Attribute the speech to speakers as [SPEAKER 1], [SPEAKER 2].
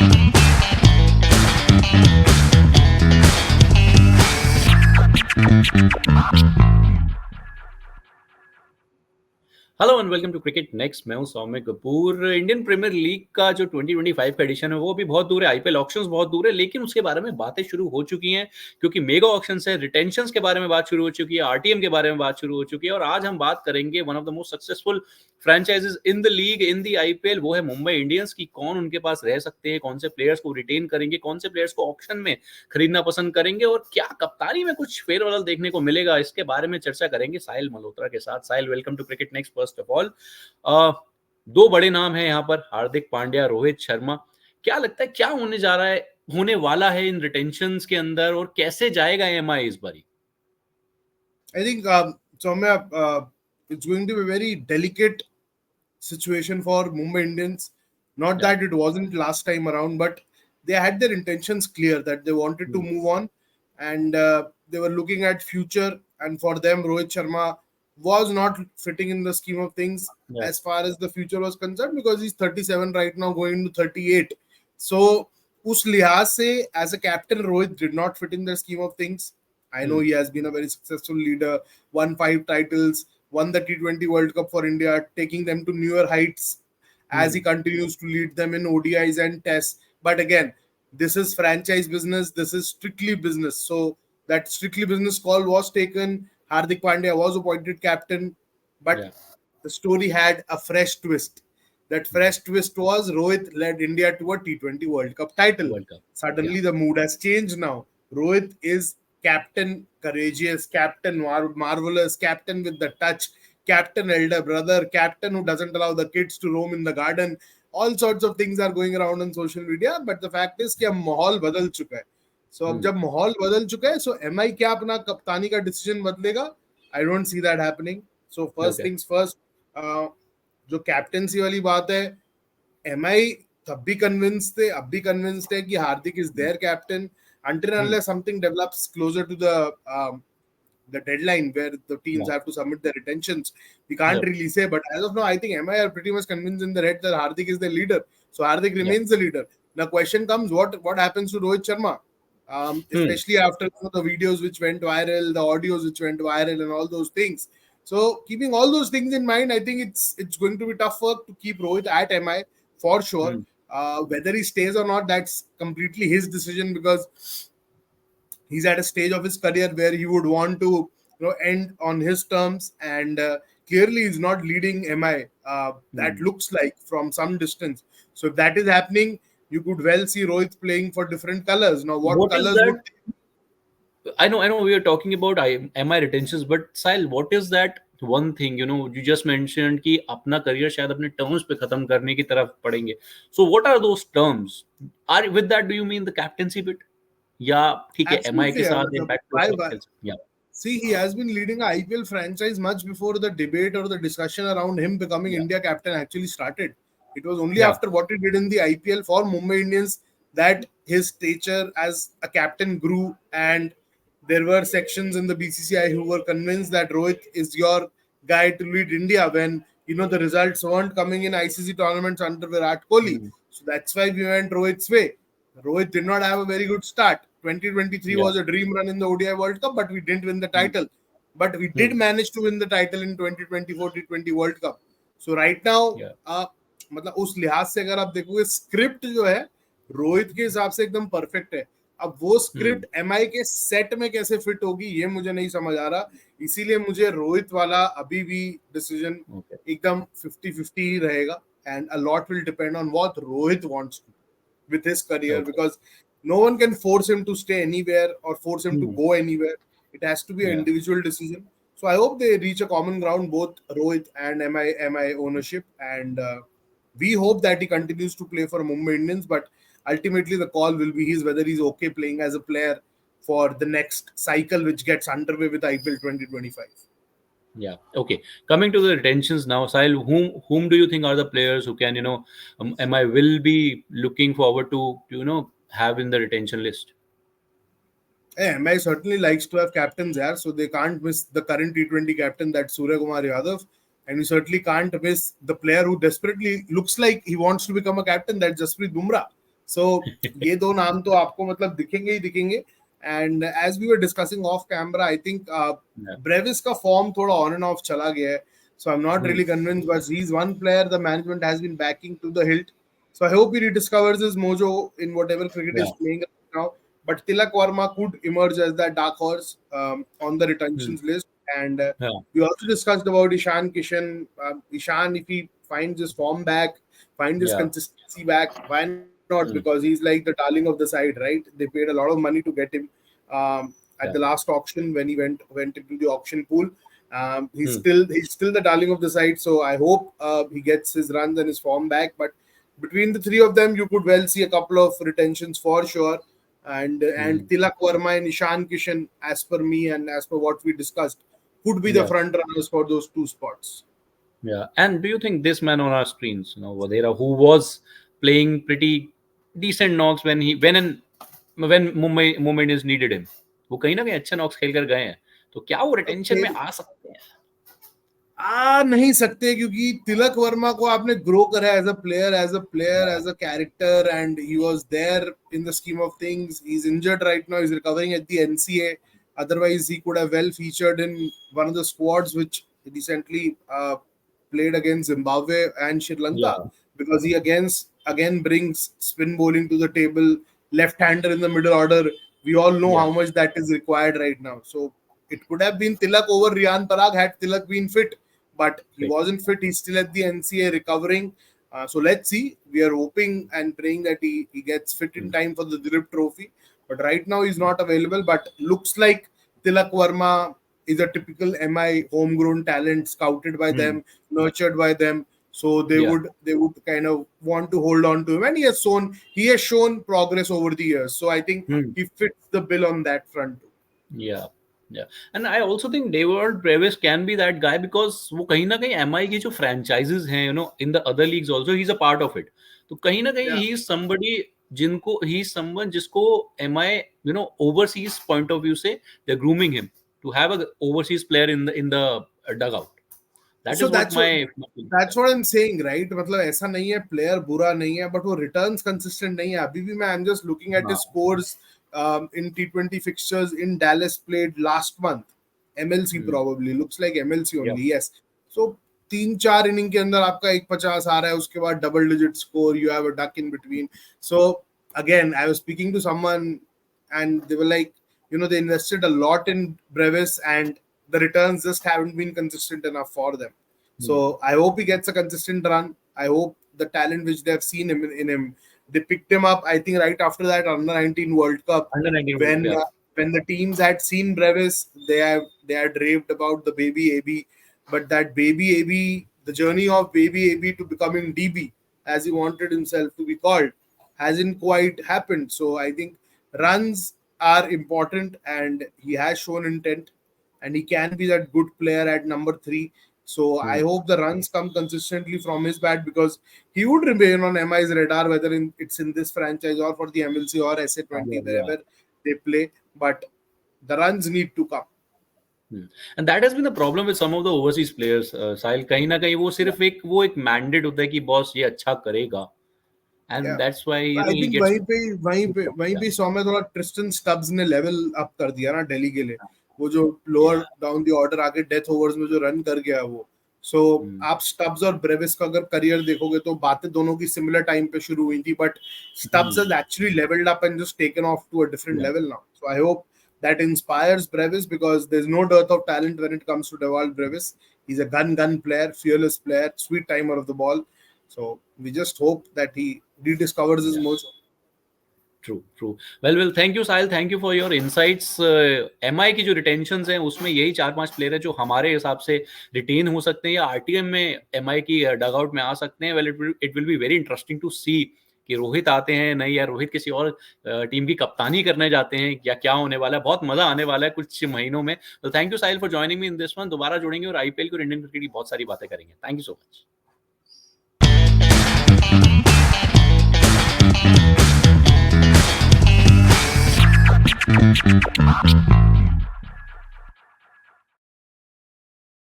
[SPEAKER 1] Hello and welcome to cricket Next. मैं हूं Saumya Kapoor. Indian Premier League का जो 2025 का एडिशन है वो अभी बहुत दूर है, आईपीएल ऑक्शंस बहुत दूर है, लेकिन उसके बारे में बातें शुरू हो चुकी हैं क्योंकि मेगा ऑक्शंस है, रिटेंशंस के बारे में बात शुरू हो चुकी है, आरटीएम के बारे में बात शुरू हो चुकी है। और आज हम बात करेंगे one of the most successful franchises in the league, in the IPL, वो है मुंबई इंडियंस की। कौन उनके पास रह सकते हैं, कौन से प्लेयर्स को रिटेन करेंगे, कौन से प्लेयर्स को ऑक्शन में खरीदना पसंद करेंगे और क्या कप्तानी में कुछ फेरबदल देखने को मिलेगा, इसके बारे में चर्चा करेंगे साहिल मल्होत्रा के साथ। Sahil, welcome to cricket next. First of all, दो बड़े नाम हैं यहाँ पर, हार्दिक पांड्या, रोहित शर्मा। क्या लगता है क्या होने जा रहा है, होने वाला है इन रिटेंशंस के अंदर, और कैसे जाएगा एमआई इस बारी?
[SPEAKER 2] I think Soumya, it's going to be a very delicate situation for Mumbai Indians. Not
[SPEAKER 1] Yeah.
[SPEAKER 2] that it wasn't last time around, but they had their intentions clear that they wanted to move on, and they were looking at future. And for them, Rohit Sharma was not fitting in the scheme of things
[SPEAKER 1] Yeah.
[SPEAKER 2] as far as the future was concerned, because he's 37 right now, going to 38. So, us lihaz se, as a captain, Rohit did not fit in the scheme of things. I know he has been a very successful leader, won 5 titles, won the T20 World Cup for India, taking them to newer heights as he continues to lead them in ODIs and tests. But again, this is franchise business, this is strictly business. So that strictly business call was taken. Hardik Pandya was appointed captain, but
[SPEAKER 1] Yeah.
[SPEAKER 2] the story had a fresh twist. That fresh twist was Rohit led India to a T20 World Cup title.
[SPEAKER 1] World Cup.
[SPEAKER 2] Suddenly,
[SPEAKER 1] Yeah.
[SPEAKER 2] the mood has changed now. Rohit is captain courageous, captain marvelous, captain with the touch, captain elder brother, captain who doesn't allow the kids to roam in the garden. All sorts of things are going around on social media, but the fact is कि अब माहौल बदल चुका है. So अब जब माहौल बदल चुका है, so MI क्या अपना कप्तानी का डिसीजन बदलेगा? I don't see that happening. So first
[SPEAKER 1] Okay.
[SPEAKER 2] things first, जो कैप्टेंसी वाली बात है, MI तब भी कन्विंस थे, अब भी कन्विंस्ड है कि Hardik is their captain until and unless something develops closer to the deadline where the teams
[SPEAKER 1] Yeah.
[SPEAKER 2] have to submit their retentions. We can't
[SPEAKER 1] Yep.
[SPEAKER 2] really say, but as of now, I think MI are pretty much convinced in their head that Hardik is the leader. So Hardik
[SPEAKER 1] Yeah.
[SPEAKER 2] remains the leader. Now, question comes: what happens to Rohit Sharma? Especially after the videos which went viral, the audios which went viral, and all those things. So, keeping all those things in mind, I think it's going to be tough work to keep Rohit at MI for sure. Whether he stays or not, that's completely his decision, because he's at a stage of his career where he would want to end on his terms, and clearly he's not leading MI. That looks like from some distance. So if that is happening, you could well see Rohit playing for different colors. Now, what
[SPEAKER 1] What is
[SPEAKER 2] colors
[SPEAKER 1] that?
[SPEAKER 2] would
[SPEAKER 1] I know we are talking about MI retentions, but Sahil, what is that one thing, you just mentioned कि अपना career शायद अपने terms पे खत्म करने की तरफ पड़ेंगे. So what are those terms? With that, do you mean the captaincy bit? या ठीक है MI के
[SPEAKER 2] absolutely?
[SPEAKER 1] साथ impact को सब खेल सकते हैं. Yeah.
[SPEAKER 2] See, he has been leading an IPL franchise much before the debate or the discussion around him becoming
[SPEAKER 1] Yeah.
[SPEAKER 2] India captain actually started. It was only
[SPEAKER 1] Yeah.
[SPEAKER 2] after what he did in the IPL for Mumbai Indians that his stature as a captain grew, and there were sections in the BCCI who were convinced that Rohit is your guy to lead India when the results weren't coming in ICC tournaments under Virat Kohli. So that's why we went Rohit's way. Rohit did not have a very good start. 2023
[SPEAKER 1] Yeah.
[SPEAKER 2] was a dream run in the ODI World Cup, but we didn't win the title. But we did manage to win the title in 2024 T20 World Cup. So right now,
[SPEAKER 1] Yeah.
[SPEAKER 2] मतलब उस लिहाज से अगर आप देखोगे, script जो है रोहित के हिसाब से एकदम परफेक्ट है. अब वो स्क्रिप्ट एमआई के सेट में कैसे फिट होगी ये मुझे नहीं समझ आ रहा. इसीलिए मुझे रोहित वाला अभी भी डिसीजन एकदम 50-50 ही रहेगा, and a lot will depend on what Rohit wants to with his career, because no one can force him to stay anywhere or force him to go anywhere. It has to be an
[SPEAKER 1] Yeah.
[SPEAKER 2] individual decision. So I hope they reach a common ground, both Rohit and MI ownership, and we hope that he continues to play for Mumbai Indians. But ultimately, the call will be his, whether he's okay playing as a player for the next cycle, which gets underway with IPL 2025.
[SPEAKER 1] Yeah. Okay. Coming to the retentions now, Sahil, whom do you think are the players who can, MI will be looking forward to, have in the retention list?
[SPEAKER 2] MI certainly likes to have captains there, so they can't miss the current T20 captain, that's Surya Kumar Yadav, and we certainly can't miss the player who desperately looks like he wants to become a captain, that's Jasprit Bumrah. So ये दो नाम तो आपको मतलब दिखेंगे ही दिखेंगे. And as we were discussing off camera, I think
[SPEAKER 1] Yeah.
[SPEAKER 2] Brevis का form थोड़ा on and off चला गया है. So I'm not
[SPEAKER 1] Hmm.
[SPEAKER 2] really convinced, but he's one player the management has been backing to the hilt. So I hope he rediscovers his mojo in whatever cricket
[SPEAKER 1] Yeah.
[SPEAKER 2] is playing right now. But Tilak Varma could emerge as that dark horse on the retentions list. And
[SPEAKER 1] Yeah.
[SPEAKER 2] we also discussed about Ishan Kishan. Ishan, if he finds his form back, finds his
[SPEAKER 1] Yeah.
[SPEAKER 2] consistency back, why not?
[SPEAKER 1] Hmm.
[SPEAKER 2] Because he's like the darling of the side, right? They paid a lot of money to get him at
[SPEAKER 1] Yeah.
[SPEAKER 2] the last auction when he went into the auction pool. He's
[SPEAKER 1] Hmm.
[SPEAKER 2] still the darling of the side. So I hope he gets his runs and his form back. But between the three of them, you could well see a couple of retentions for sure. And
[SPEAKER 1] Hmm.
[SPEAKER 2] Tilak Verma and Ishan Kishan, as per me and as per what we discussed, could be the
[SPEAKER 1] Yeah.
[SPEAKER 2] front runners for those two spots.
[SPEAKER 1] Yeah. And do you think this man on our screens, Vadera, who was playing pretty decent knocks when Mumbai Indians needed him, वो कहीं ना कहीं अच्छे knocks खेल कर गए हैं, तो क्या वो retention में आ सकते हैं?
[SPEAKER 2] आ नहीं सकते क्योंकि तिलक वर्मा को आपने ग्रो करा as a character and he was there in the scheme of things. He is injured right now. He is recovering at the NCA. Otherwise, he could have well featured in one of the squads which recently played against Zimbabwe and Sri Lanka,
[SPEAKER 1] Yeah.
[SPEAKER 2] because he again brings spin bowling to the table, left-hander in the middle order. We all know
[SPEAKER 1] Yeah.
[SPEAKER 2] how much that is required right now. So it could have been Tilak over Riyan Parag had Tilak been fit, but he
[SPEAKER 1] Right.
[SPEAKER 2] wasn't fit. He's still at the NCA recovering. So let's see. We are hoping and praying that he gets fit in time for the Dilip Trophy. But right now he's not available. But looks like Tilak Verma is a typical MI homegrown talent, scouted by them, nurtured by them. So they
[SPEAKER 1] Yeah.
[SPEAKER 2] would kind of want to hold on to him, and he has shown progress over the years. So I think
[SPEAKER 1] Hmm.
[SPEAKER 2] he fits the bill on that front too.
[SPEAKER 1] Yeah. Yeah. And I also think David Brevis can be that guy because वो कहीं ना कहीं MI की जो franchises हैं, in the other leagues also, he's a part of it. तो कहीं ना कहीं
[SPEAKER 2] Yeah.
[SPEAKER 1] he is somebody he's someone जिसको MI, overseas point of view से they're grooming him to have a overseas player in the dugout. That
[SPEAKER 2] So
[SPEAKER 1] is what
[SPEAKER 2] that's what I'm saying, right? मतलब ऐसा नहीं है player बुरा नहीं है, but वो returns consistent नहीं है. अभी भी मैं I'm just looking at his scores in T20 fixtures in Dallas played last month. MLC probably looks like MLC only.
[SPEAKER 1] Yeah.
[SPEAKER 2] Yes. So 3-4 inning के अंदर आपका 150 आ रहा है, उसके बाद double digit score, you have a duck in between. So again, I was speaking to someone and they were like, they invested a lot in Brevis and the returns just haven't been consistent enough for them. So I hope he gets a consistent run. I hope the talent which they have seen in him, they picked him up, I think, right after that Under-19 World Cup.
[SPEAKER 1] Under-19 World Cup.
[SPEAKER 2] When the teams had seen Brevis, they had raved about the baby AB. But that baby AB, the journey of baby AB to becoming DB, as he wanted himself to be called, hasn't quite happened. So I think runs are important, and he has shown intent, and he can be that good player at number 3. So I hope the runs come consistently from his bat, because he would remain on MI's radar, whether it's in this franchise or for the MLC or SA20, wherever they play. But the runs need to come.
[SPEAKER 1] And that has been the problem with some of the overseas players. Sahil, कहीं ना कहीं वो सिर्फ एक mandate होता है कि boss ये अच्छा करेगा. And that's why
[SPEAKER 2] I
[SPEAKER 1] he
[SPEAKER 2] think
[SPEAKER 1] gets
[SPEAKER 2] वहीं पे सौम्य थोड़ा ट्रिस्टन स्टब्स ने लेवल अप कर दिया ना दिल्ली के लिए. वो जो लोअर डाउन द ऑर्डर आके डेथ ओवर्स में जो रन कर गया वो. सो आप स्टब्स और ब्रेविस का अगर करियर देखोगे तो बातें दोनों की सिमिलर टाइम पे शुरू हुई थी, but Stubbs has actually levelled up and just taken off to a different level now. So I hope that inspires Brevis, because there's no dearth of talent when it comes to Dewald Brevis. He's a gun player, fearless player, sweet timer of the ball. So we just hope that he rediscovers his mojo.
[SPEAKER 1] True. Well, thank you, Sahil. Thank you for your insights. MI की जो retentions हैं उसमें यही 4-5 player है जो हमारे हिसाब से रिटेन हो सकते हैं या RTM में MI की डगआउट में आ सकते हैं. Well, it will be very interesting to see कि रोहित आते हैं नहीं, या रोहित किसी और टीम की कप्तानी करने जाते हैं, या क्या होने वाला है. बहुत मजा आने वाला है कुछ महीनों में. तो thank you Sahil for joining me in this one. दोबारा जुड़ेंगे और आईपीएल और इंडियन क्रिकेट की बहुत सारी बातें करेंगे. Thank you so much.